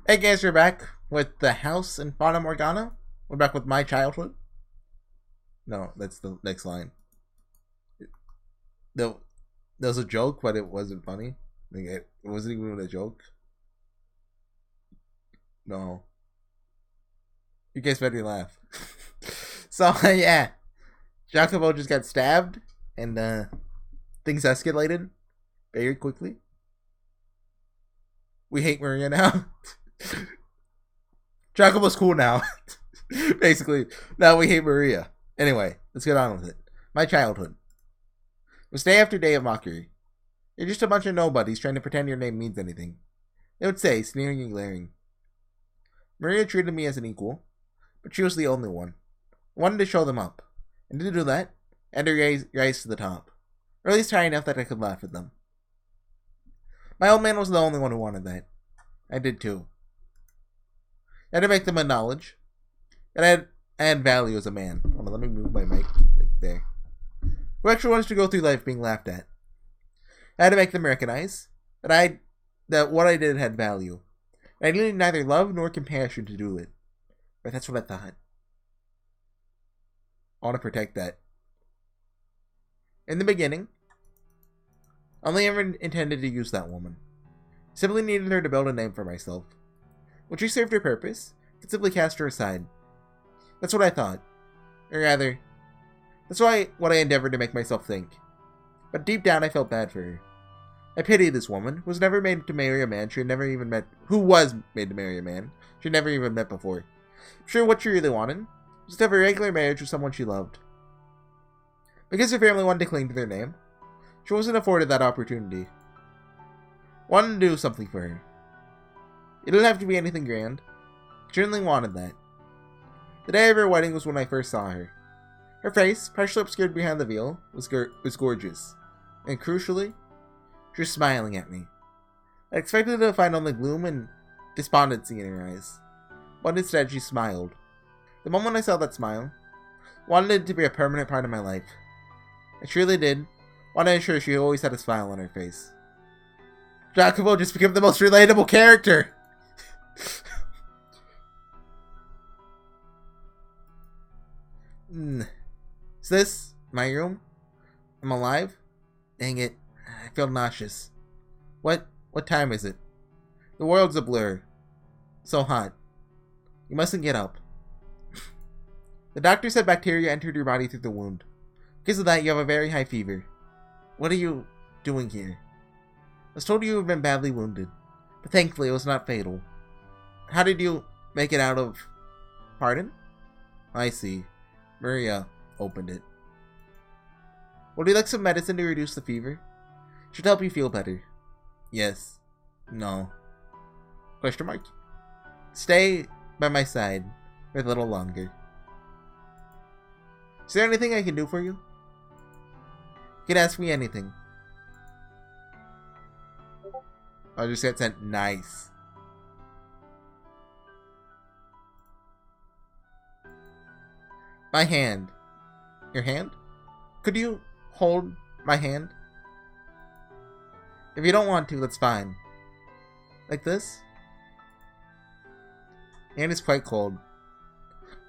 Hey guys, we're back with the house in Fata Morgana. We're back with my childhood. No, that's the next line. No, that was a joke, but it wasn't funny. Like, it wasn't even a joke. No. You guys better laugh. So, yeah. Jacobo just got stabbed, and things escalated very quickly. We hate Maria now. Jacobo's cool now. Basically, now we hate Maria. Anyway, let's get on with it. My childhood. It was day after day of mockery. You're just a bunch of nobodies trying to pretend your name means anything. They would say, sneering and glaring. Maria treated me as an equal, but she was the only one. I wanted to show them up. And to do that, I had to rise to the top. Or at least high enough that I could laugh at them. My old man was the only one who wanted that. I did too. I had to make them acknowledge that I had value as a man. Hold on, let me move my mic like there. Who actually wants to go through life being laughed at? I had to make them recognize that what I did had value. I needed neither love nor compassion to do it. But that's what I thought. I want to protect that. In the beginning, I only ever intended to use that woman. I simply needed her to build a name for myself. When she served her purpose, I could simply cast her aside. That's what I thought. Or rather, that's what I endeavored to make myself think. But deep down I felt bad for her. I pitied this woman, who was never made to marry a man she had never even met, who was made to marry a man she had never even met before. I'm sure what she really wanted was to have a regular marriage with someone she loved. Because her family wanted to cling to their name, she wasn't afforded that opportunity. Wanted to do something for her. It didn't have to be anything grand. She certainly wanted that. The day of her wedding was when I first saw her. Her face, partially obscured behind the veil, was gorgeous. And crucially, she was smiling at me. I expected to find only gloom and despondency in her eyes. But instead, she smiled. The moment I saw that smile, I wanted it to be a permanent part of my life. I truly did. Want to ensure she always had a smile on her face. Jacobo just became the most relatable character! Is this my room? I'm alive? Dang it. I feel nauseous. What time is it? The world's a blur. So hot. You mustn't get up. The doctor said bacteria entered your body through the wound. Because of that, you have a very high fever. What are you doing here? I was told you had been badly wounded, but thankfully it was not fatal. How did you make it out of... Pardon? I see. Maria opened it. Would you like some medicine to reduce the fever? Should help you feel better. Yes. No. Question mark? Stay by my side for a little longer. Is there anything I can do for you? You can ask me anything. I just got sent nice. My hand. Your hand? Could you hold my hand? If you don't want to, that's fine. Like this? Your hand is quite cold.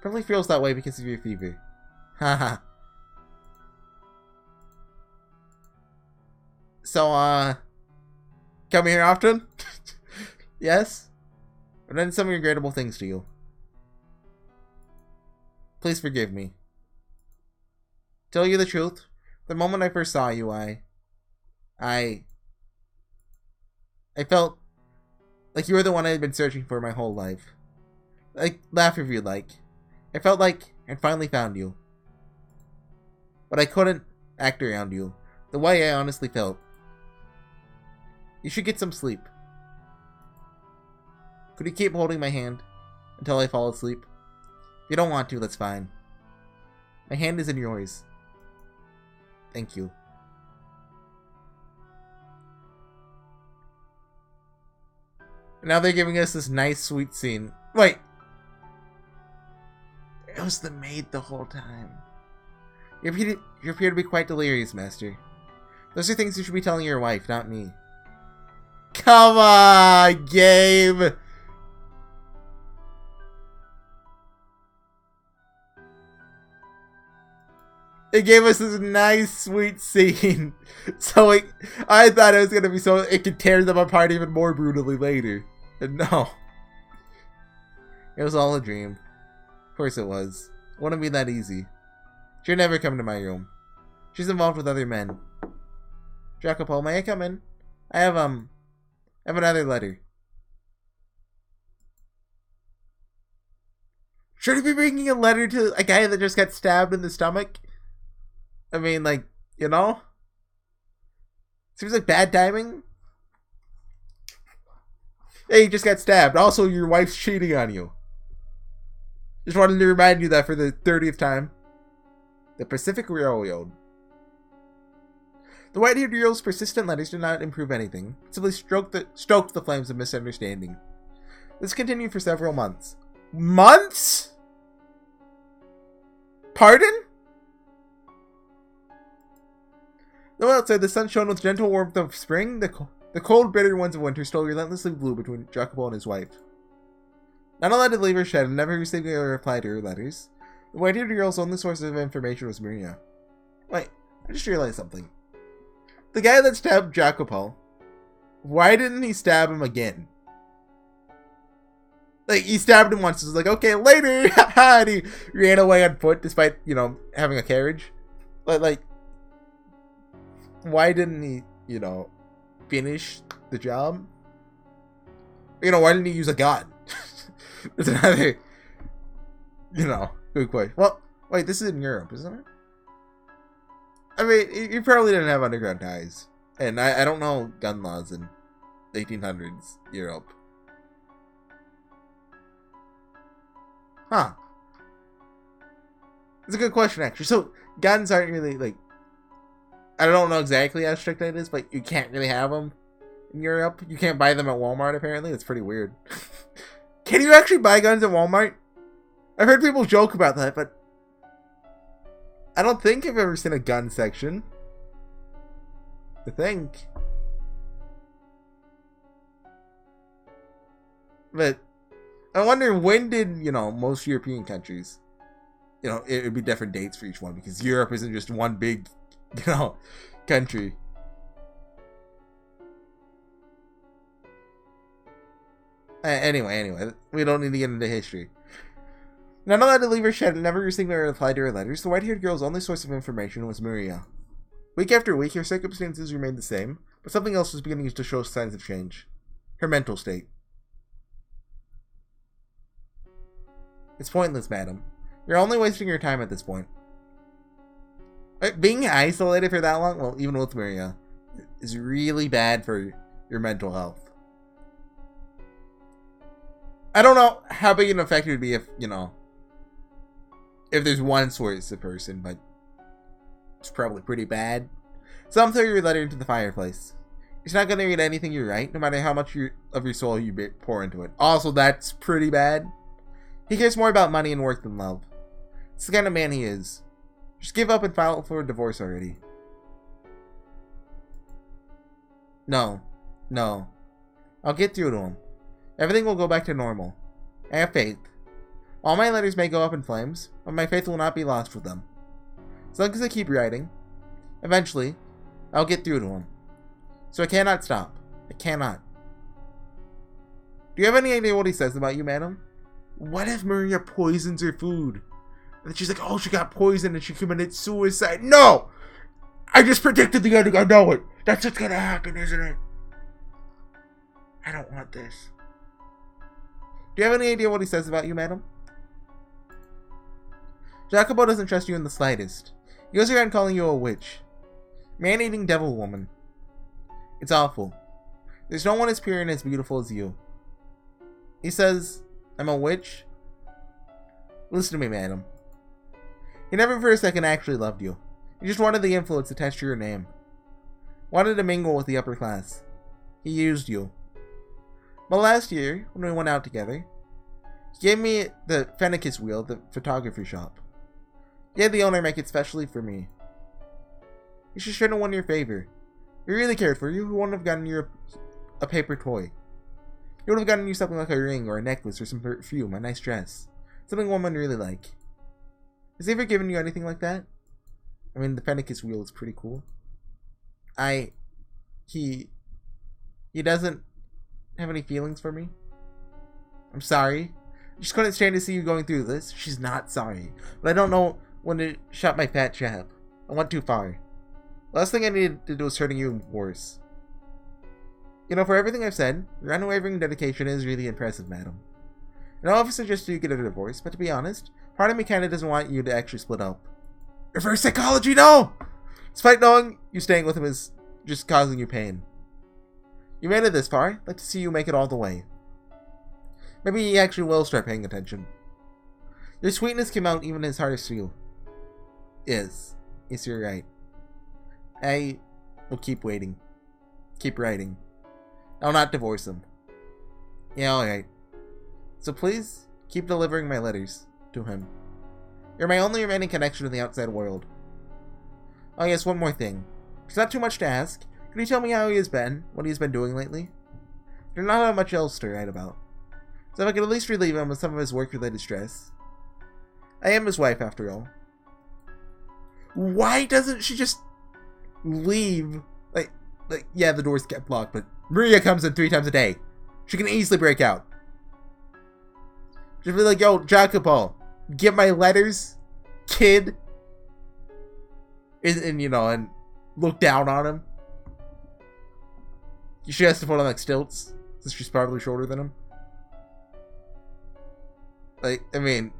Probably feels that way because of your fever. Haha. So, come here often? Yes? I've done some regrettable things to you. Please forgive me. Tell you the truth, the moment I first saw you, I felt like you were the one I had been searching for my whole life. Like, laugh if you'd like. I felt like I'd finally found you. But I couldn't act around you the way I honestly felt. You should get some sleep. Could you keep holding my hand until I fall asleep? If you don't want to, that's fine. My hand is in yours. Thank you. Now they're giving us this nice, sweet scene. Wait! It was the maid the whole time. You appear to be quite delirious, Master. Those are things you should be telling your wife, not me. Come on, Gabe! they gave us this nice, sweet scene. So I thought it was going to be so it could tear them apart even more brutally later. And no. It was all a dream. Of course it was. It wouldn't be that easy. She'd never come to my room. She's involved with other men. Jacopo, may I come in? I have another letter. Should I be bringing a letter to a guy that just got stabbed in the stomach? I mean, like, you know? Seems like bad timing. Hey, you just got stabbed. Also, your wife's cheating on you. Just wanted to remind you that for the 30th time. The Pacific Railroad. The white-haired girl's persistent letters did not improve anything. It simply stoked the flames of misunderstanding. This continued for several months. Months? Pardon? Though outside the sun shone with gentle warmth of spring, the cold, bitter winds of winter still relentlessly blew between Jacopo and his wife. Not allowed to leave her shed and never received a reply to her letters, the white-haired girl's only source of information was Maria. Wait, I just realized something. The guy that stabbed Jacopo, why didn't he stab him again? Like, he stabbed him once, it was like, okay, later, and he ran away on foot despite, you know, having a carriage. But, like, why didn't he, you know, finish the job? You know, why didn't he use a gun? That's another, you know, good question. Well, wait, this is in Europe, isn't it? I mean, you probably didn't have underground ties. And I don't know gun laws in 1800s Europe. Huh. It's a good question, actually. So, guns aren't really, like... I don't know exactly how strict that is, but you can't really have them in Europe. You can't buy them at Walmart, apparently. That's pretty weird. Can you actually buy guns at Walmart? I've heard people joke about that, but... I don't think I've ever seen a gun section. I think. But... I wonder when did, you know, most European countries, you know, it would be different dates for each one because Europe isn't just one big, you know, country. Anyway, we don't need to get into history. Not allowed to leave her shed and never received a reply to her letters, the white-haired girl's only source of information was Maria. Week after week, her circumstances remained the same, but something else was beginning to show signs of change. Her mental state. It's pointless, madam. You're only wasting your time at this point. Being isolated for that long, well, even with Maria, is really bad for your mental health. I don't know how big an effect it would be if, you know, if there's one source of person, but it's probably pretty bad. Some throw your letter into the fireplace. It's not going to read anything you write, no matter how much of your soul you pour into it. Also, that's pretty bad. He cares more about money and work than love. It's the kind of man he is. Just give up and file for a divorce already. No. I'll get through to him. Everything will go back to normal. I have faith. All my letters may go up in flames, but my faith will not be lost with them. As long as I keep writing, eventually, I'll get through to him. So I cannot stop. I cannot. Do you have any idea what he says about you, madam? What if Maria poisons her food? And she's like, oh, she got poisoned and she committed suicide. No! I just predicted the ending. I know it. That's what's gonna happen, isn't it? I don't want this. Do you have any idea what he says about you, madam? Jacopo doesn't trust you in the slightest. He goes around calling you a witch. Man-eating devil woman. It's awful. There's no one as pure and as beautiful as you. He says, I'm a witch? Listen to me, madam. He never for a second actually loved you. He just wanted the influence attached to your name. Wanted to mingle with the upper class. He used you. But last year, when we went out together, he gave me the Fennicus wheel at the photography shop. He had the owner make it specially for me. He should have won your favor. If he really cared for you, he wouldn't have gotten you a paper toy. He would have gotten you something like a ring or a necklace or some perfume, a nice dress. Something women really like. Has he ever given you anything like that? I mean, the Fennecis wheel is pretty cool. He doesn't have any feelings for me. I'm sorry. I just couldn't stand to see you going through this. She's not sorry. But I don't know when to shut my fat jab. I went too far. The last thing I needed to do was hurting you worse. You know, for everything I've said, your unwavering dedication is really impressive, madam. And I'll suggest you get a divorce, but to be honest, part of me kinda doesn't want you to actually split up. Reverse psychology, no! Despite knowing you staying with him is just causing you pain. You made it this far. I'd like to see you make it all the way. Maybe he actually will start paying attention. Your sweetness came out even his hardest feel. Yes, you're right. I will keep waiting. Keep writing. I'll not divorce him. Yeah, alright. So please, keep delivering my letters to him. You're my only remaining connection to the outside world. Oh yes, one more thing. It's not too much to ask. Can you tell me how he has been? What he's been doing lately? There's not much else to write about. So if I could at least relieve him of some of his work-related stress. I am his wife, after all. Why doesn't she just leave? Like, yeah, the door's kept locked, but Maria comes in 3 times a day. She can easily break out. She'll be like, yo, Jacopo, get my letters, kid. And you know, and look down on him. She has to put on, like, stilts, since she's probably shorter than him. Like, I mean,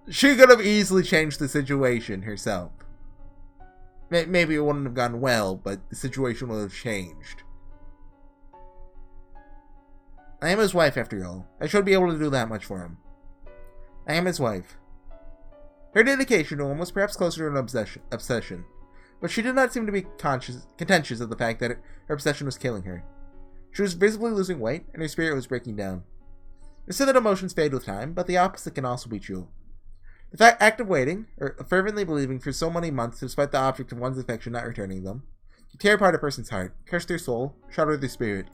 she could have easily changed the situation herself. Maybe it wouldn't have gone well, but the situation would have changed. I am his wife, after all. I should be able to do that much for him. I am his wife. Her dedication to him was perhaps closer to an obsession, but she did not seem to be contentious of the fact that her obsession was killing her. She was visibly losing weight, and her spirit was breaking down. They say that emotions fade with time, but the opposite can also be true. The act of waiting, or fervently believing for so many months despite the object of one's affection not returning them, can tear apart a person's heart, curse their soul, shatter their spirit.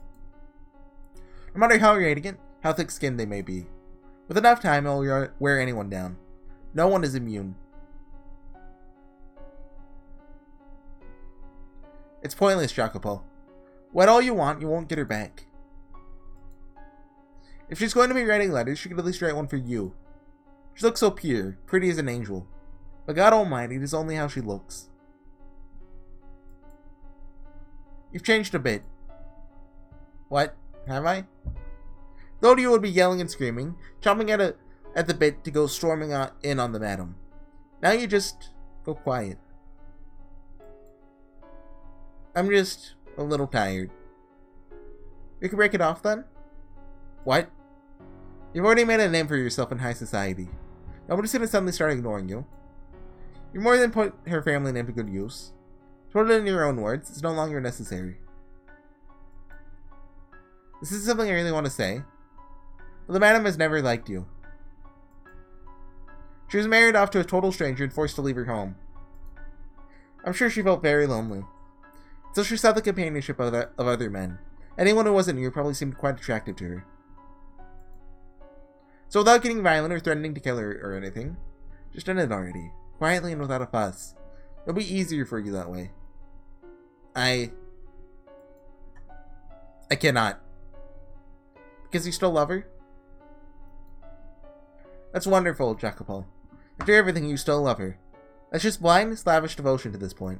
No matter how radiant, how thick-skinned they may be, with enough time it will wear anyone down. No one is immune. It's pointless, Jacopo. Write all you want, you won't get her back. If she's going to be writing letters, she could at least write one for you. She looks so pure, pretty as an angel. But God Almighty, it is only how she looks. You've changed a bit. What? Have I? Though you would be yelling and screaming, chomping at the bit to go storming in on the madam. Now you just go quiet. I'm just a little tired. We can break it off then? What? You've already made a name for yourself in high society. Nobody's gonna suddenly start ignoring you. You more than put her family name to good use. To put it in your own words, it's no longer necessary. This is something I really want to say. But the madam has never liked you. She was married off to a total stranger and forced to leave her home. I'm sure she felt very lonely. Until she saw the companionship of other men. Anyone who wasn't you probably seemed quite attractive to her. So without getting violent or threatening to kill her or anything, just end it already. Quietly and without a fuss. It'll be easier for you that way. I cannot. Because you still love her? That's wonderful, Jacopo. After everything, you still love her. That's just blind, slavish devotion to this point.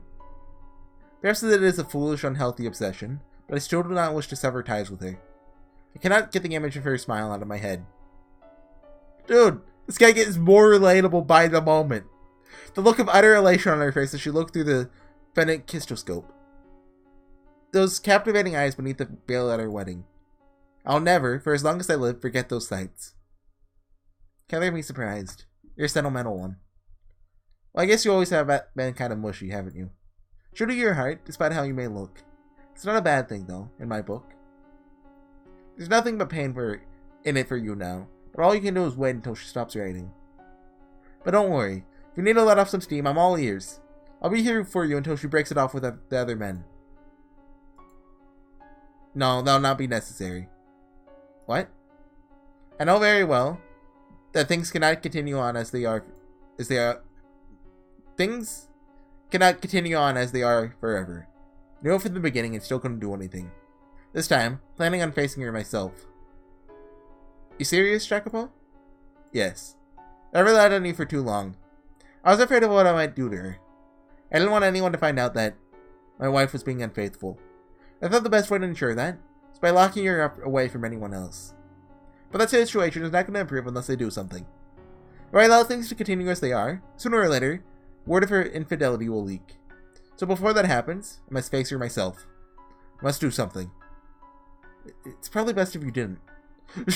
Perhaps it is a foolish, unhealthy obsession, but I still do not wish to sever ties with her. I cannot get the image of her smile out of my head. Dude, this guy gets more relatable by the moment. The look of utter elation on her face as she looked through the phenakistoscope. Those captivating eyes beneath the veil at her wedding. I'll never, for as long as I live, forget those sights. Can't let me surprised. You're a sentimental one. Well, I guess you always have been kind of mushy, haven't you? True to your heart, despite how you may look. It's not a bad thing, though, in my book. There's nothing but pain in it for you now, but all you can do is wait until she stops writing. But don't worry. If you need to let off some steam, I'm all ears. I'll be here for you until she breaks it off with the other men. No, that'll not be necessary. What? I know very well that things cannot continue on as they are. Things cannot continue on as they are forever. Knew it from the beginning and still couldn't do anything. This time, planning on facing her myself. You serious, Jacopo? Yes. I relied on you for too long. I was afraid of what I might do to her. I didn't want anyone to find out that my wife was being unfaithful. I thought the best way to ensure that is by locking her up away from anyone else. But that situation is not going to improve unless they do something. If I allow things to continue as they are, sooner or later, word of her infidelity will leak. So before that happens, I must face her myself. I must do something. It's probably best if you didn't.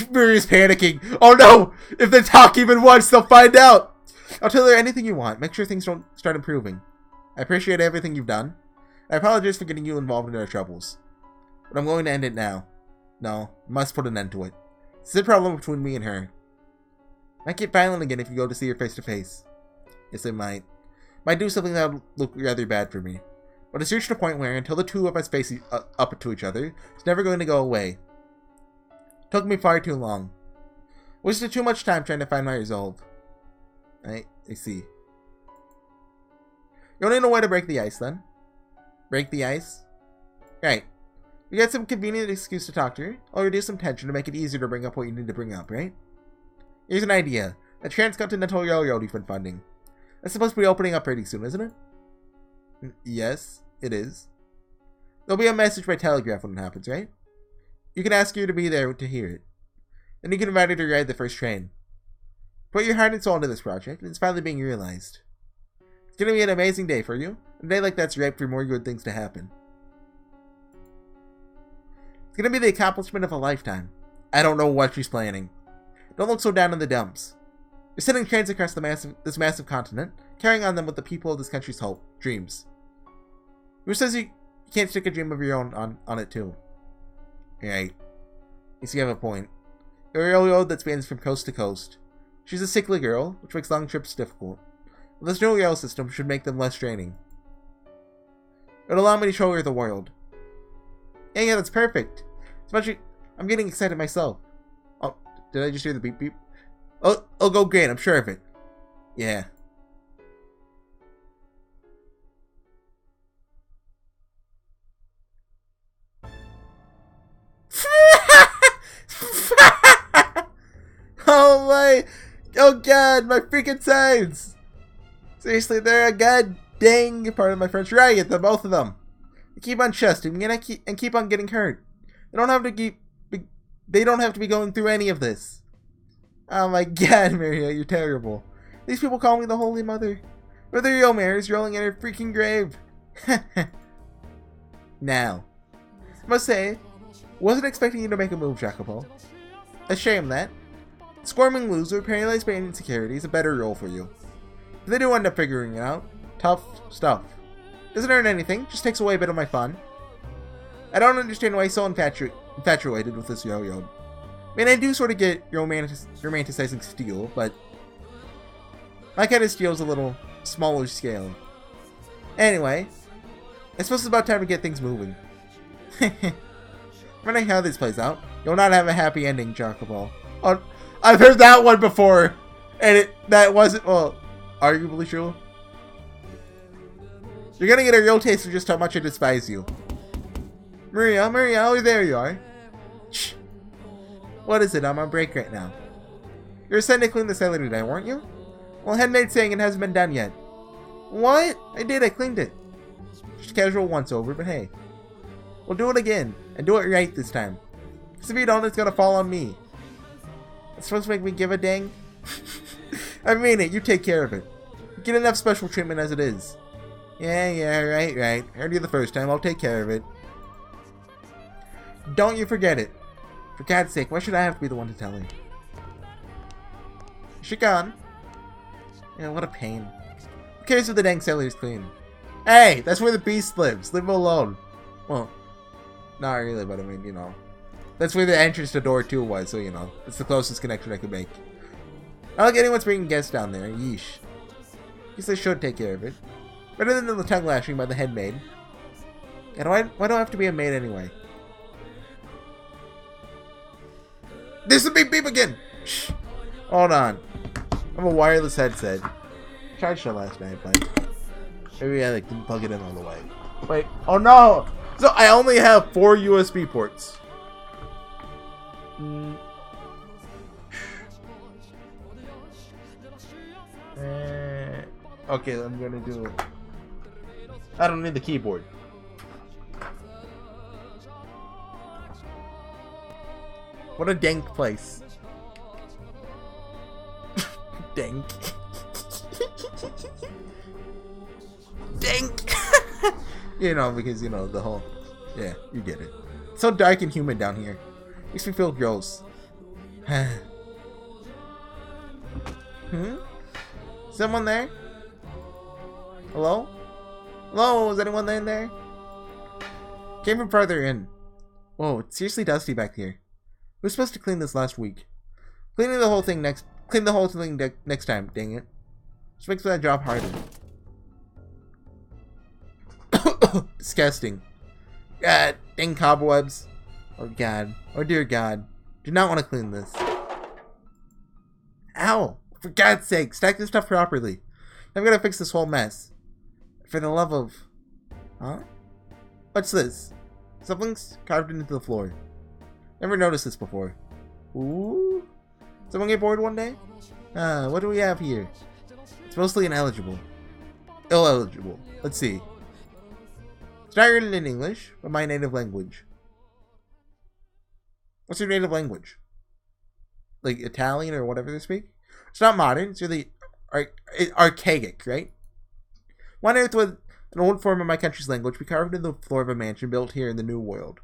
Muriel's panicking. Oh no! If they talk even once, they'll find out! I'll tell her anything you want. Make sure things don't start improving. I appreciate everything you've done. I apologize for getting you involved in our troubles. But I'm going to end it now. No, I must put an end to it. This is a problem between me and her. Might get violent again if you go to see her face to face. Yes, it might. Might do something that would look rather bad for me. But it's reached a point where, until the two of us face up to each other, it's never going to go away. It took me far too long. Wasted too much time trying to find my resolve. I see. You only know where to break the ice, then? Break the ice? Right. We got some convenient excuse to talk to her. I'll reduce some tension to make it easier to bring up what you need to bring up, right? Here's an idea. A transcontinental railroad you've been funding. It's supposed to be opening up pretty soon, isn't it? Yes, it is. There'll be a message by telegraph when it happens, right? You can ask her to be there to hear it. Then you can invite her to ride the first train. Put your heart and soul into this project, and it's finally being realized. It's gonna be an amazing day for you. A day like that's ripe for more good things to happen. It's gonna be the accomplishment of a lifetime. I don't know what she's planning. Don't look so down in the dumps. You're sending trains across this massive continent, carrying on them with the people of this country's hope, dreams. Who says you can't stick a dream of your own on it too? Right. You see, you have a point. A railroad that spans from coast to coast. She's a sickly girl, which makes long trips difficult. But this new rail system should make them less draining. It'll allow me to show her the world. Yeah, that's perfect. Especially, I'm getting excited myself. Oh, did I just hear the beep beep? Oh, it'll go great, I'm sure of it. Yeah. Oh my, oh god, my freaking signs. Seriously, they're a god dang part of my French riot, the both of them. They keep on chesting me and keep on getting hurt. They don't have to be going through any of this. Oh my god, Maria, you're terrible. These people call me the Holy Mother. But the real Mary is rolling in her freaking grave. Now, I must say, wasn't expecting you to make a move, Jacopo. A shame that. Squirming loser, paralyzed by insecurity is a better role for you. If they do end up figuring it out, tough stuff. Doesn't earn anything, just takes away a bit of my fun. I don't understand why he's so infatuated with this yo-yo. I mean, I do sort of get romanticizing steel, but my kind of steel is a little smaller scale. Anyway, I suppose it's about time to get things moving. Wondering how this plays out. You'll not have a happy ending, Jacopo. Oh, I've heard that one before, and that wasn't, well, arguably true. You're gonna get a real taste of just how much I despise you. Maria, oh, there you are. Shh. What is it? I'm on break right now. You were sent to clean the cellar today, weren't you? Well, headmaid's saying it hasn't been done yet. What? I did, I cleaned it. Just casual once over, but hey. We'll do it again, and do it right this time. Because if you don't, it's gonna fall on me. It's supposed to make me give a dang? I mean it, you take care of it. You get enough special treatment as it is. Yeah, right. Heard you the first time, I'll take care of it. Don't you forget it. For God's sake, why should I have to be the one to tell you? Is she gone? Yeah, what a pain. Who cares if the dang cellar is clean? Hey, that's where the beast lives. Leave him alone. Well, not really, but I mean, you know. That's where the entrance to door 2 was, so you know. It's the closest connection I could make. I don't like anyone's bringing guests down there. Yeesh. Guess I should take care of it. Better than the tongue lashing by the head maid. And why do I have to be a maid anyway? There's the beep beep again! Shh. Hold on. I have a wireless headset. Charged it last night, but Maybe I like didn't plug it in all the way. Wait. Oh no! So I only have 4 USB ports. Okay, I'm gonna do. I don't need the keyboard. What a dank place. Dank. Dank. You know, because you know the whole. Yeah, you get it. It's so dark and humid down here. Makes me feel gross. Someone there? Hello? Hello? Is anyone in there? Came from farther in. Whoa, it's seriously dusty back here. We were supposed to clean this last week. Clean the whole thing next time, dang it. Just makes that job harder. Disgusting. God, dang cobwebs. Oh god. Oh dear god. Do not want to clean this. Ow! For God's sake, stack this stuff properly. I'm gonna fix this whole mess. For the love of... Huh? What's this? Something's carved into the floor. Never noticed this before. Ooh. Someone get bored one day? What do we have here? It's mostly ineligible. Illegible. Let's see. It's not written in English, but my native language. What's your native language? Like Italian or whatever they speak? It's not modern, it's really archaic, right? One earth with an old form of my country's language be carved into the floor of a mansion built here in the New World.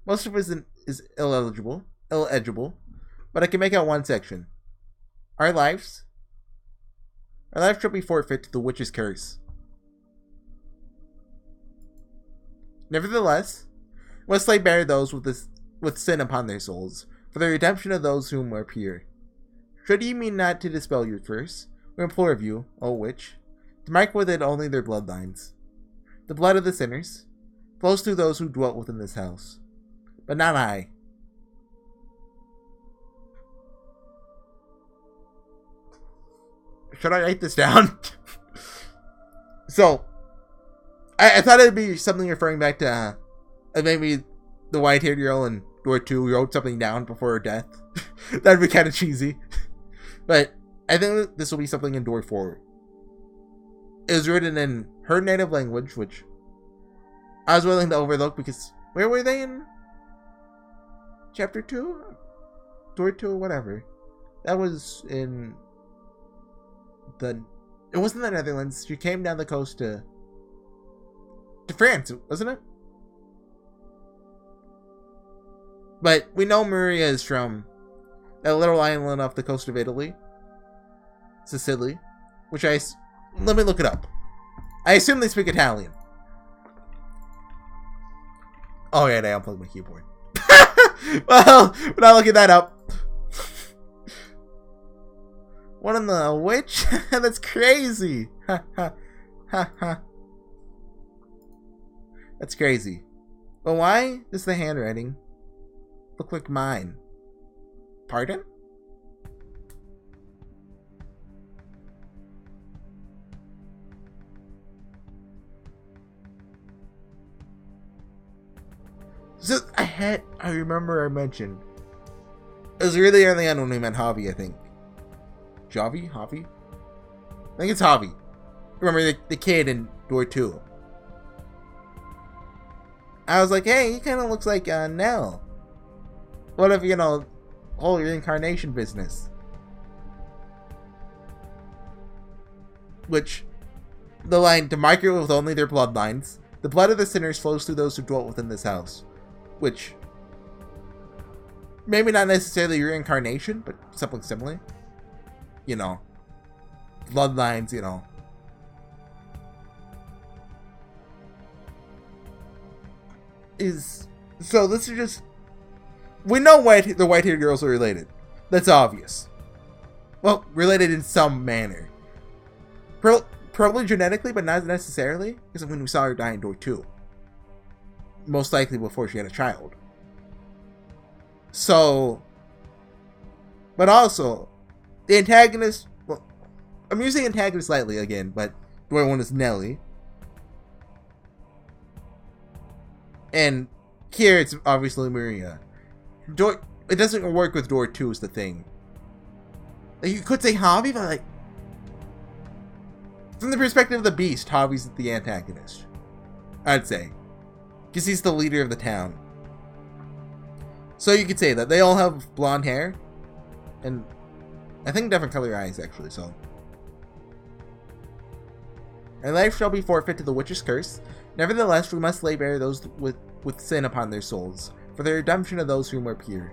Most of it is illegible, but I can make out one section. Our lives shall be forfeit to the witch's curse. Nevertheless, we must lay bare those with sin upon their souls, for the redemption of those whom are pure. Should ye mean not to dispel your curse, we implore of you, O witch, to mark with it only their bloodlines. The blood of the sinners flows through those who dwelt within this house, but not I. Should I write this down? So, I thought it'd be something referring back to maybe the white-haired girl in Door 2 wrote something down before her death. That'd be kind of cheesy. But I think this will be something in Door 4. It was written in her native language, which I was willing to overlook because where were they in Chapter 2? Door 2, whatever. That was in it wasn't the Netherlands. She came down the coast to France, wasn't it? But we know Maria is from that little island off the coast of Italy, Sicily, which let me look it up. I assume they speak Italian. Oh yeah, I unplugged my keyboard. Well, we're not looking that up. What in the witch? That's crazy. Ha ha ha ha. That's crazy. But why does the handwriting look like mine? Pardon? So I remember I mentioned it was really early on when we met Javi, I think. Javi? I think it's Javi. Remember the kid in Door 2. I was like, hey, he kind of looks like Nell. What if, whole reincarnation business? Which, the line, to mark it with only their bloodlines, the blood of the sinners flows through those who dwelt within this house. Which, maybe not necessarily reincarnation, but something similar. Bloodlines, So this is just... We know the white-haired girls are related. That's obvious. Well, related in some manner. Probably genetically, but not necessarily. Because when we saw her die in Door 2. Most likely before she had a child. So... But also... The antagonist... Well, I'm using antagonist slightly again, but door 1 is Nelly. And here it's obviously Maria. It doesn't work with door 2 is the thing. Like, you could say Javi, but like, from the perspective of the Beast, Javi's the antagonist, I'd say. Because he's the leader of the town. So you could say that. They all have blonde hair. And I think different color eyes, actually, so. Our life shall be forfeit to the witch's curse. Nevertheless, we must lay bare those with sin upon their souls, for the redemption of those whom are pure.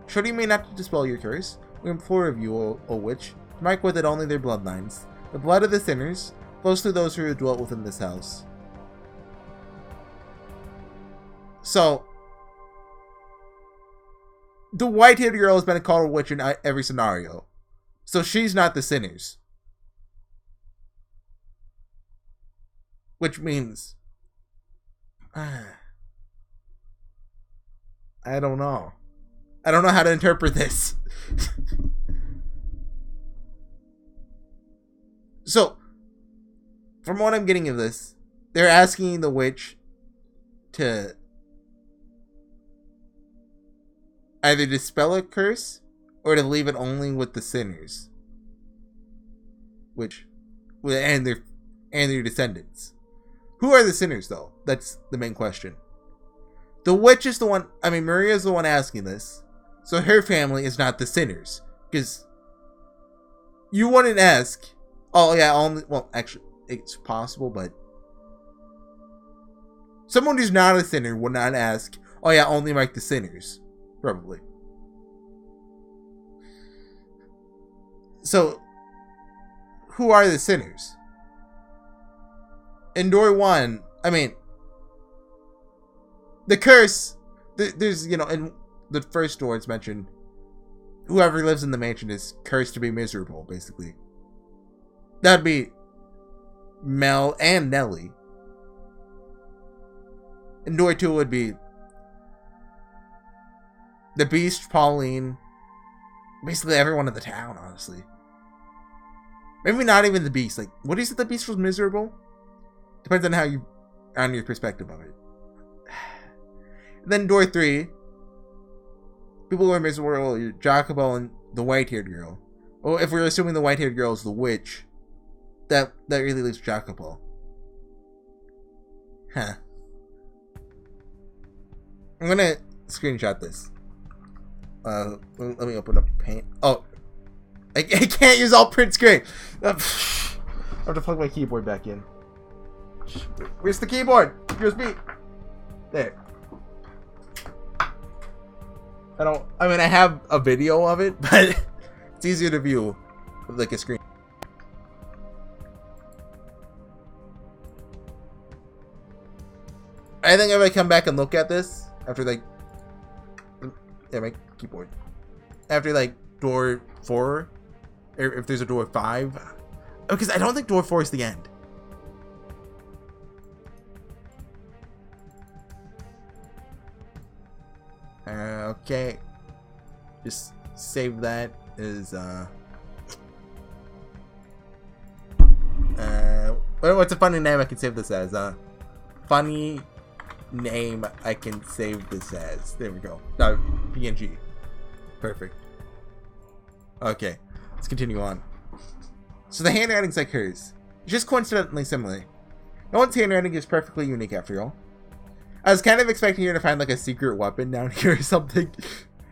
Should you may not to dispel your curse, we implore of you, O witch, to mark with it only their bloodlines. The blood of the sinners flows through those who dwelt within this house. So, the white-haired girl has been called a witch in every scenario. So she's not the sinners. Which means... I don't know. I don't know how to interpret this. So, from what I'm getting of this, they're asking the witch to either dispel a curse or to leave it only with the sinners, and their descendants. Who are the sinners, though? That's the main question. The witch is the one. I mean, Maria is the one asking this, so her family is not the sinners, because you wouldn't ask. Oh yeah, only. Well, actually, it's possible, but someone who's not a sinner would not ask. Oh yeah, only mark the sinners. Probably. So, who are the sinners? In door 1, I mean, the curse, there's, in the first door it's mentioned, whoever lives in the mansion is cursed to be miserable, basically. That'd be Mel and Nelly. In door 2 would be the Beast, Pauline, basically everyone in the town, honestly. Maybe not even the Beast. Like, what is it the Beast was miserable? Depends on your perspective of it. Then door 3, people who are miserable, Jacobo and the white-haired girl. Well, if we're assuming the white-haired girl is the witch, that really leaves Jacobo. Huh. I'm gonna screenshot this. Let me open up Paint. Oh, I can't use all print screen. I have to plug my keyboard back in. Where's the keyboard? USB. There. I have a video of it, but it's easier to view with like a screen. I think if I come back and look at this after my keyboard. After door 4, or if there's a door 5, because I don't think door 4 is the end. Okay, just save that as what's a funny name I can save this as? Funny name I can save this as. There we go. No, PNG. Perfect. Okay, let's continue on. So the handwriting's like hers, just coincidentally similar. No one's handwriting is perfectly unique after all. I was kind of expecting her to find like a secret weapon down here or something,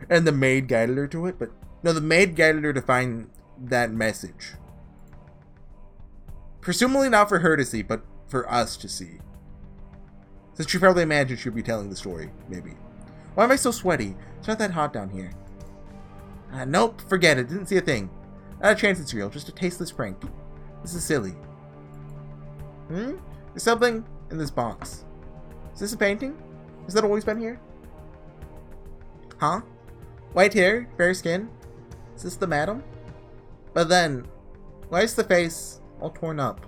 and the maid guided her to it, but no, the maid guided her to find that message. Presumably not for her to see, but for us to see. Since she probably imagined she'd be telling the story, maybe. Why am I so sweaty? It's not that hot down here. Nope, forget it. Didn't see a thing. Not a chance it's real, just a tasteless prank. This is silly. There's something in this box. Is this a painting? Has that always been here? Huh? White hair, fair skin. Is this the madam? But then, why is the face all torn up?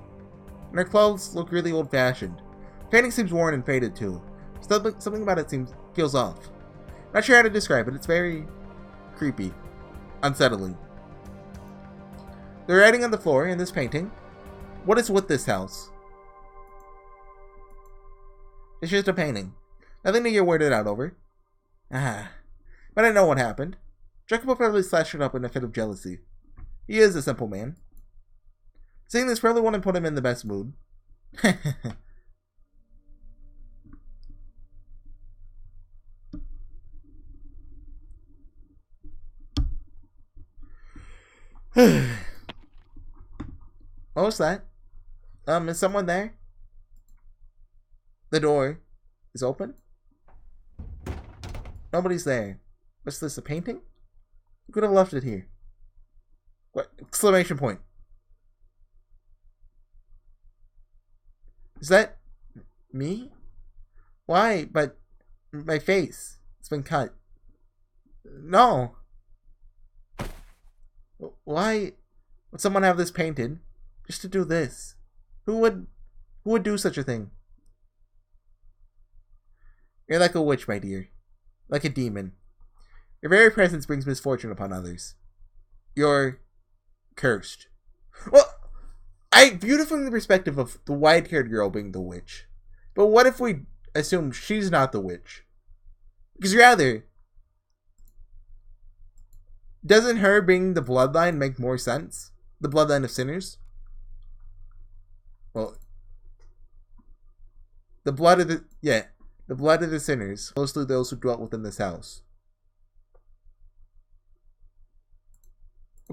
And her clothes look really old-fashioned. The painting seems worn and faded too. Something about it feels off. Not sure how to describe it. It's very creepy, unsettling. The writing on the floor in this painting. What is with this house? It's just a painting. Nothing to get weirded out over. But I know what happened. Jacobo probably slashed it up in a fit of jealousy. He is a simple man. Seeing this probably wouldn't put him in the best mood. What was that? Is someone there? The door is open? Nobody's there. What's this, a painting? You could have left it here. What? Exclamation point. Is that me? Why? But my face. It's been cut. No. Why would someone have this painted just to do this? Who would do such a thing? You're like a witch, my dear. Like a demon. Your very presence brings misfortune upon others. You're cursed. Well, I viewed it from the perspective of the white-haired girl being the witch. But what if we assume she's not the witch? Because rather, doesn't her being the bloodline make more sense? The bloodline of sinners? Well, the blood of the sinners, mostly those who dwelt within this house.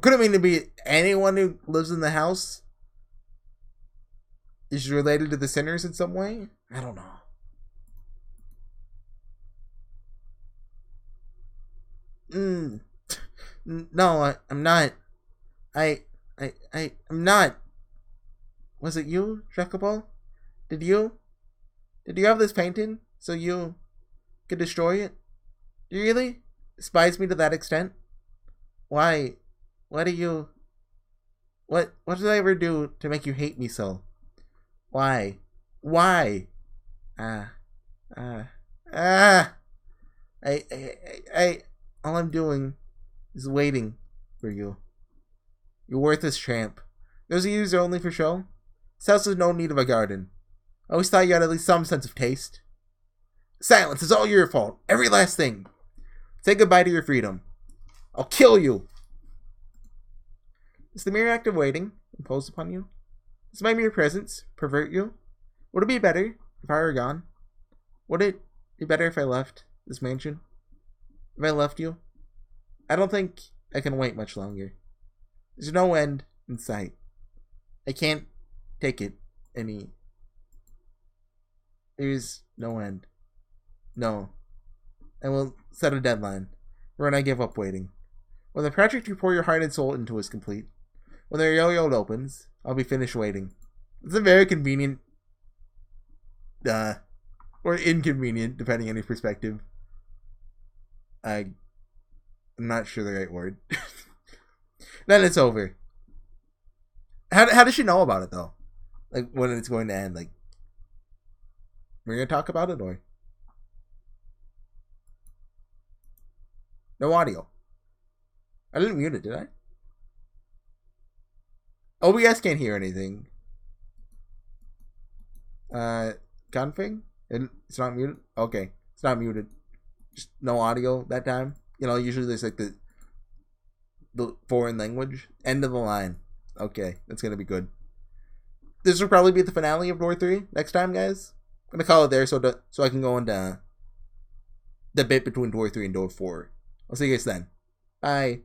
Could it mean to be anyone who lives in the house is related to the sinners in some way? I don't know. No, I'm not. I'm not. Was it you, Jacobo? Did you have this painting so you could destroy it? Do you really despise me to that extent? Why? What do you... What did I ever do to make you hate me so? Why? All I'm doing is waiting for you. You worthless tramp. Those of you are only for show? This house has no need of a garden. I always thought you had at least some sense of taste. Silence is all your fault. Every last thing. Say goodbye to your freedom. I'll kill you. Is the mere act of waiting imposed upon you? Does my mere presence pervert you? Would it be better if I were gone? Would it be better if I left this mansion? If I left you? I don't think I can wait much longer. There's no end in sight. I can't take it any. There's no end. No. I will set a deadline for when I give up waiting. When the project you pour your heart and soul into is complete. When the yo-yo opens, I'll be finished waiting. It's a very convenient, or inconvenient, depending on your perspective. I'm not sure the right word. Then it's over. How does she know about it, though? Like, when it's going to end, like, we're going to talk about it, or? No audio. I didn't mute it, did I? OBS can't hear anything. Config? It's not muted? Okay. It's not muted. Just no audio that time. You know, usually there's like the foreign language. End of the line. Okay. That's going to be good. This will probably be the finale of Door 3 next time, guys. I'm going to call it there so I can go into the bit between Door 3 and Door 4. I'll see you guys then. Bye.